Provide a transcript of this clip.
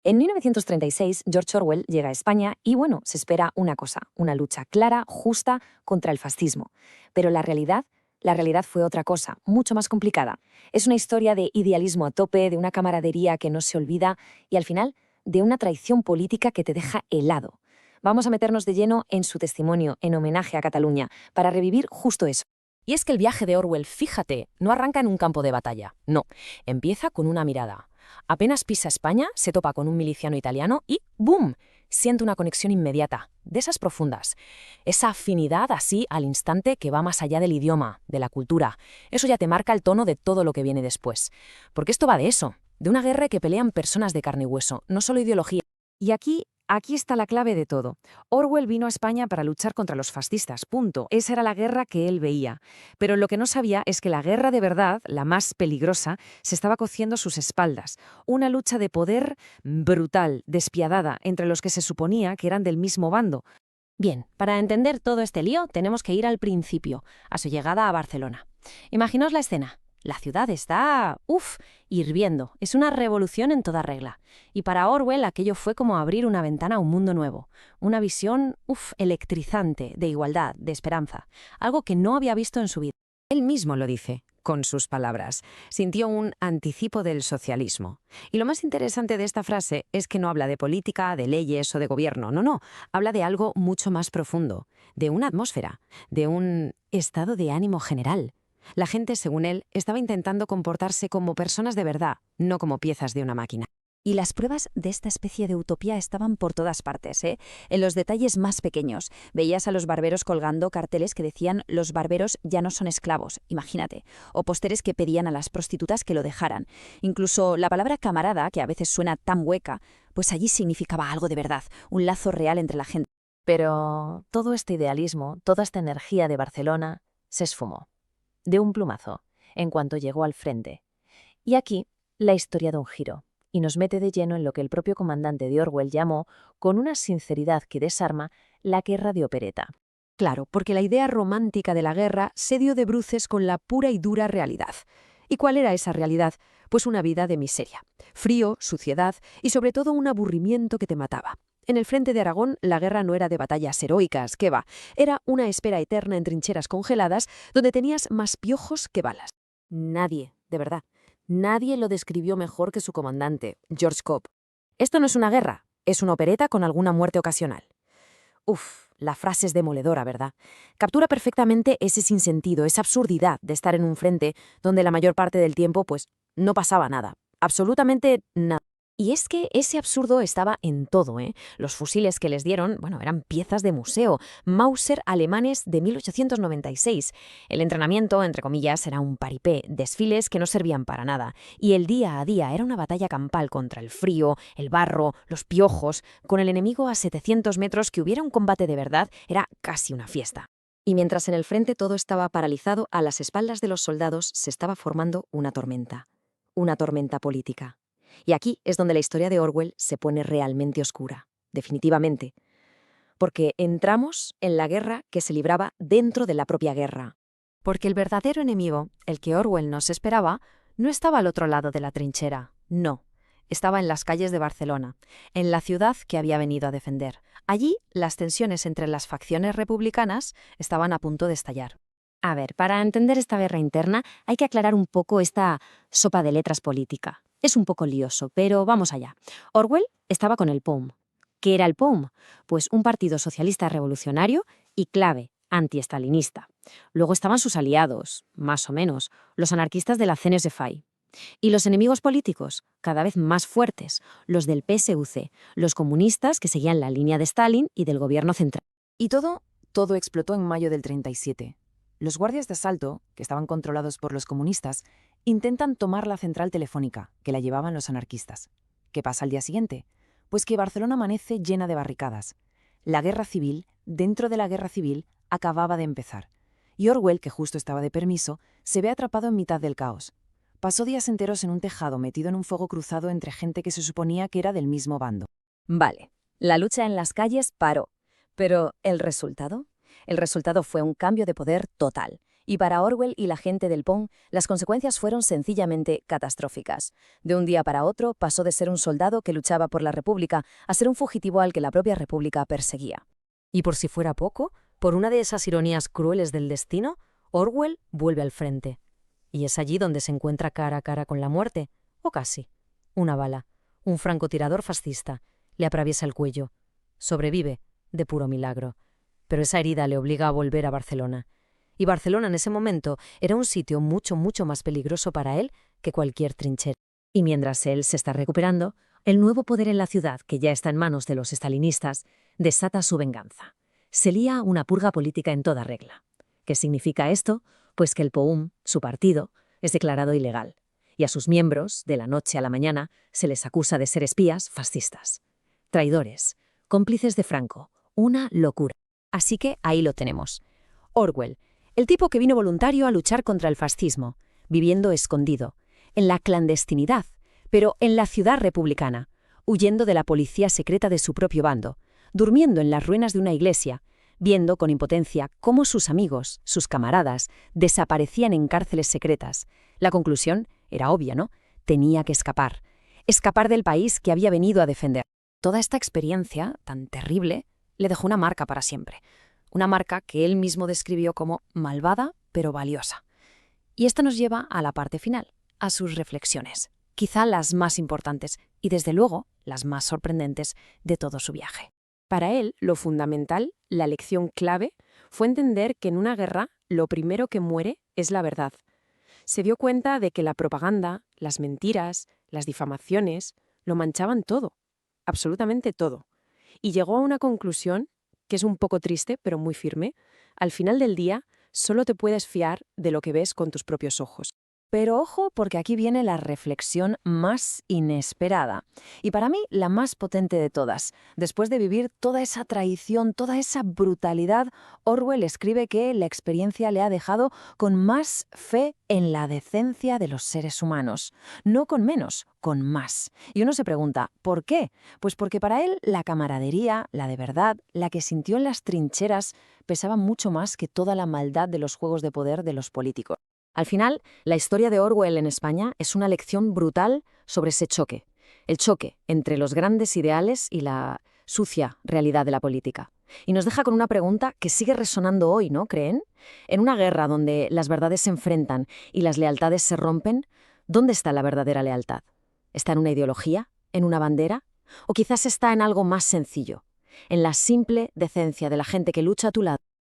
En 1936, George Orwell llega a España y, bueno, se espera una cosa, una lucha clara, justa, contra el fascismo. Pero la realidad fue otra cosa, mucho más complicada. Es una historia de idealismo a tope, de una camaradería que no se olvida y, al final, de una traición política que te deja helado. Vamos a meternos de lleno en su testimonio, en homenaje a Cataluña, para revivir justo eso. Y es que el viaje de Orwell, fíjate, no arranca en un campo de batalla, no, empieza con una mirada. Apenas pisa España, se topa con un miliciano italiano y ¡boom! Siente una conexión inmediata, de esas profundas. Esa afinidad así al instante que va más allá del idioma, de la cultura. Eso ya te marca el tono de todo lo que viene después. Porque esto va de eso, de una guerra que pelean personas de carne y hueso, no solo ideología. Y aquí está la clave de todo. Orwell vino a España para luchar contra los fascistas, punto. Esa era la guerra que él veía. Pero lo que no sabía es que la guerra de verdad, la más peligrosa, se estaba cociendo a sus espaldas. Una lucha de poder brutal, despiadada, entre los que se suponía que eran del mismo bando. Bien, para entender todo este lío tenemos que ir al principio, a su llegada a Barcelona. Imaginaos la escena. La ciudad está, hirviendo. Es una revolución en toda regla. Y para Orwell aquello fue como abrir una ventana a un mundo nuevo. Una visión, electrizante, de igualdad, de esperanza. Algo que no había visto en su vida. Él mismo lo dice, con sus palabras. Sintió un anticipo del socialismo. Y lo más interesante de esta frase es que no habla de política, de leyes o de gobierno. No. Habla de algo mucho más profundo. De una atmósfera. De un estado de ánimo general. La gente, según él, estaba intentando comportarse como personas de verdad, no como piezas de una máquina. Y las pruebas de esta especie de utopía estaban por todas partes, ¿eh? En los detalles más pequeños. Veías a los barberos colgando carteles que decían «Los barberos ya no son esclavos», imagínate. O pósteres que pedían a las prostitutas que lo dejaran. Incluso la palabra camarada, que a veces suena tan hueca, pues allí significaba algo de verdad, un lazo real entre la gente. Pero todo este idealismo, toda esta energía de Barcelona, se esfumó. De un plumazo, en cuanto llegó al frente. Y aquí, la historia da un giro, y nos mete de lleno en lo que el propio comandante de Orwell llamó, con una sinceridad que desarma, la guerra de opereta. Claro, porque la idea romántica de la guerra se dio de bruces con la pura y dura realidad. ¿Y cuál era esa realidad? Pues una vida de miseria, frío, suciedad y sobre todo un aburrimiento que te mataba. En el frente de Aragón, la guerra no era de batallas heroicas, ¿qué va? Era una espera eterna en trincheras congeladas donde tenías más piojos que balas. Nadie, de verdad, nadie lo describió mejor que su comandante, George Cobb. Esto no es una guerra, es una opereta con alguna muerte ocasional. La frase es demoledora, ¿verdad? Captura perfectamente ese sinsentido, esa absurdidad de estar en un frente donde la mayor parte del tiempo, pues, no pasaba nada. Absolutamente nada. Y es que ese absurdo estaba en todo, ¿eh? Los fusiles que les dieron, eran piezas de museo, Mauser alemanes de 1896. El entrenamiento, entre comillas, era un paripé, desfiles que no servían para nada. Y el día a día era una batalla campal contra el frío, el barro, los piojos. Con el enemigo a 700 metros, que hubiera un combate de verdad era casi una fiesta. Y mientras en el frente todo estaba paralizado, a las espaldas de los soldados se estaba formando una tormenta política. Y aquí es donde la historia de Orwell se pone realmente oscura, definitivamente. Porque entramos en la guerra que se libraba dentro de la propia guerra. Porque el verdadero enemigo, el que Orwell nos esperaba, no estaba al otro lado de la trinchera, no. Estaba en las calles de Barcelona, en la ciudad que había venido a defender. Allí, las tensiones entre las facciones republicanas estaban a punto de estallar. A ver, para entender esta guerra interna hay que aclarar un poco esta sopa de letras política. Es un poco lioso, pero vamos allá. Orwell estaba con el POUM. ¿Qué era el POUM? Pues un partido socialista revolucionario y clave, antiestalinista. Luego estaban sus aliados, más o menos, los anarquistas de la CNSFAI. Y los enemigos políticos, cada vez más fuertes, los del PSUC, los comunistas que seguían la línea de Stalin y del gobierno central. Y todo explotó en mayo del 37. Los guardias de asalto, que estaban controlados por los comunistas, intentan tomar la central telefónica, que la llevaban los anarquistas. ¿Qué pasa al día siguiente? Pues que Barcelona amanece llena de barricadas. La guerra civil, dentro de la guerra civil, acababa de empezar. Y Orwell, que justo estaba de permiso, se ve atrapado en mitad del caos. Pasó días enteros en un tejado metido en un fuego cruzado entre gente que se suponía que era del mismo bando. Vale, la lucha en las calles paró. Pero ¿el resultado? El resultado fue un cambio de poder total. Y para Orwell y la gente del Pont, las consecuencias fueron sencillamente catastróficas. De un día para otro pasó de ser un soldado que luchaba por la República a ser un fugitivo al que la propia República perseguía. Y por si fuera poco, por una de esas ironías crueles del destino, Orwell vuelve al frente. Y es allí donde se encuentra cara a cara con la muerte, o casi. Una bala, un francotirador fascista, le atraviesa el cuello. Sobrevive, de puro milagro. Pero esa herida le obliga a volver a Barcelona. Y Barcelona en ese momento era un sitio mucho, mucho más peligroso para él que cualquier trinchera. Y mientras él se está recuperando, el nuevo poder en la ciudad, que ya está en manos de los estalinistas, desata su venganza. Se lía una purga política en toda regla. ¿Qué significa esto? Pues que el POUM, su partido, es declarado ilegal. Y a sus miembros, de la noche a la mañana, se les acusa de ser espías fascistas. Traidores, cómplices de Franco, una locura. Así que ahí lo tenemos. Orwell, el tipo que vino voluntario a luchar contra el fascismo, viviendo escondido, en la clandestinidad, pero en la ciudad republicana, huyendo de la policía secreta de su propio bando, durmiendo en las ruinas de una iglesia, viendo con impotencia cómo sus amigos, sus camaradas, desaparecían en cárceles secretas. La conclusión era obvia, ¿no? Tenía que escapar. Escapar del país que había venido a defender. Toda esta experiencia, tan terrible, le dejó una marca para siempre. Una marca que él mismo describió como malvada, pero valiosa. Y esta nos lleva a la parte final, a sus reflexiones, quizá las más importantes y, desde luego, las más sorprendentes de todo su viaje. Para él, lo fundamental, la lección clave, fue entender que en una guerra lo primero que muere es la verdad. Se dio cuenta de que la propaganda, las mentiras, las difamaciones, lo manchaban todo, absolutamente todo. Y llegó a una conclusión que es un poco triste, pero muy firme. Al final del día, solo te puedes fiar de lo que ves con tus propios ojos. Pero ojo, porque aquí viene la reflexión más inesperada. Y para mí, la más potente de todas. Después de vivir toda esa traición, toda esa brutalidad, Orwell escribe que la experiencia le ha dejado con más fe en la decencia de los seres humanos. No con menos, con más. Y uno se pregunta, ¿por qué? Pues porque para él la camaradería, la de verdad, la que sintió en las trincheras, pesaba mucho más que toda la maldad de los juegos de poder de los políticos. Al final, la historia de Orwell en España es una lección brutal sobre ese choque. El choque entre los grandes ideales y la sucia realidad de la política. Y nos deja con una pregunta que sigue resonando hoy, ¿no creen? En una guerra donde las verdades se enfrentan y las lealtades se rompen, ¿dónde está la verdadera lealtad? ¿Está en una ideología? ¿En una bandera? ¿O quizás está en algo más sencillo? En la simple decencia de la gente que lucha a tu lado.